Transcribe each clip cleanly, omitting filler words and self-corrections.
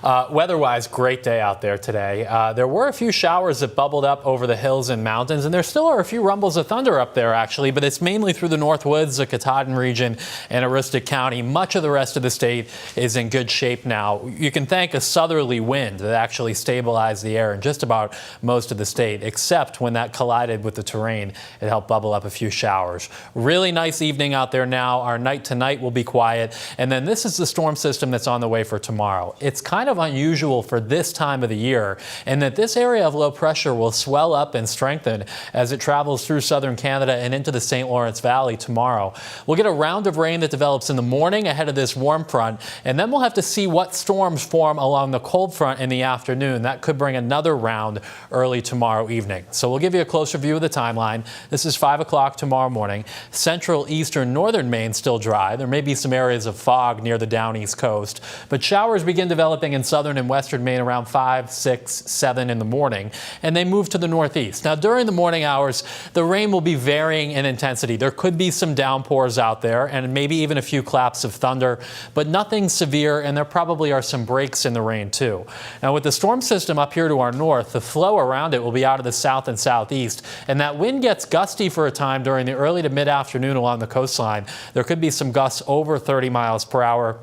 Weather-wise, great day out there today. There were a few showers that bubbled up over the hills and mountains, and there still are a few rumbles of thunder up there, actually, but it's mainly through the North Woods, the Katahdin region, and Aroostook County. Much of the rest of the state is in good shape now. You can thank a southerly wind that actually stabilized the air in just about most of the state, except when that collided with the terrain. It helped bubble up a few showers. Really nice evening out there now. Our night tonight will be quiet, and then this is the storm system that's on the way for tomorrow. It's kind of unusual for this time of the year, and that this area of low pressure will swell up and strengthen as it travels through southern Canada and into the St. Lawrence Valley tomorrow. We'll get a round of rain that develops in the morning ahead of this warm front, and then we'll have to see what storms form along the cold front in the afternoon. That could bring another round early tomorrow evening. So we'll give you a closer view of the timeline. This is 5 o'clock tomorrow morning. Central, eastern, northern Maine still dry. There may be some areas of fog near the down east coast, but showers begin developing in southern and western Maine around 5, 6, 7 in the morning, and they move to the northeast. Now, during the morning hours, the rain will be varying in intensity. There could be some downpours out there and maybe even a few claps of thunder, but nothing severe, and there probably are some breaks in the rain too. Now, with the storm system up here to our north, the flow around it will be out of the south and southeast, and that wind gets gusty for a time during the early to mid-afternoon along the coastline. There could be some gusts over 30 miles per hour.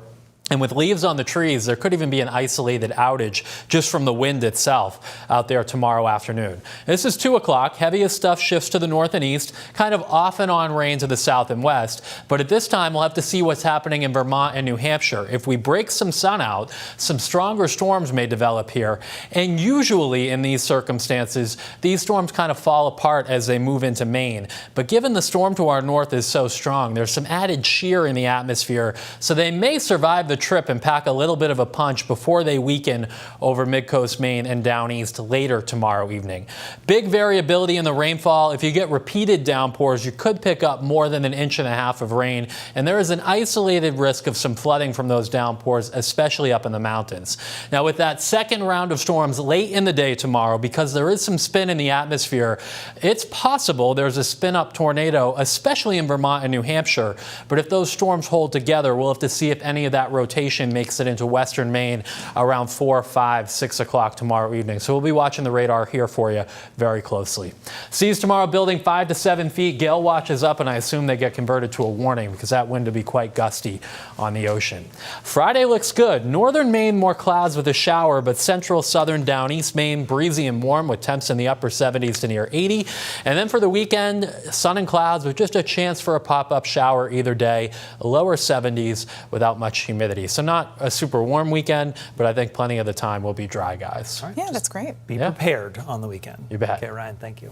And with leaves on the trees, there could even be an isolated outage just from the wind itself out there tomorrow afternoon. This is 2 o'clock. Heaviest stuff shifts to the north and east, kind of off and on rain to the south and west. But at this time, we'll have to see what's happening in Vermont and New Hampshire. If we break some sun out, some stronger storms may develop here. And usually in these circumstances, these storms kind of fall apart as they move into Maine. But given the storm to our north is so strong, there's some added shear in the atmosphere, so they may survive the trip and pack a little bit of a punch before they weaken over mid-coast Maine and down east later tomorrow evening. Big variability in the rainfall. If you get repeated downpours, you could pick up more than 1.5 inches of rain, and there is an isolated risk of some flooding from those downpours, especially up in the mountains. Now, with that second round of storms late in the day tomorrow, because there is some spin in the atmosphere, it's possible there's a spin-up tornado, especially in Vermont and New Hampshire. But if those storms hold together, we'll have to see if any of that rotation makes it into western Maine around 4, 5, 6 o'clock tomorrow evening. So we'll be watching the radar here for you very closely. Seas tomorrow building 5 to 7 feet. Gale watch is up, and I assume they get converted to a warning because that wind will be quite gusty on the ocean. Friday looks good. Northern Maine, more clouds with a shower, but central, southern, down east Maine, breezy and warm with temps in the upper 70s to near 80. And then for the weekend, sun and clouds with just a chance for a pop-up shower either day, lower 70s without much humidity. So not a super warm weekend, but I think plenty of the time will be dry, guys. Right. Yeah, that's great. Be prepared on the weekend. You bet. Okay, Ryan, thank you.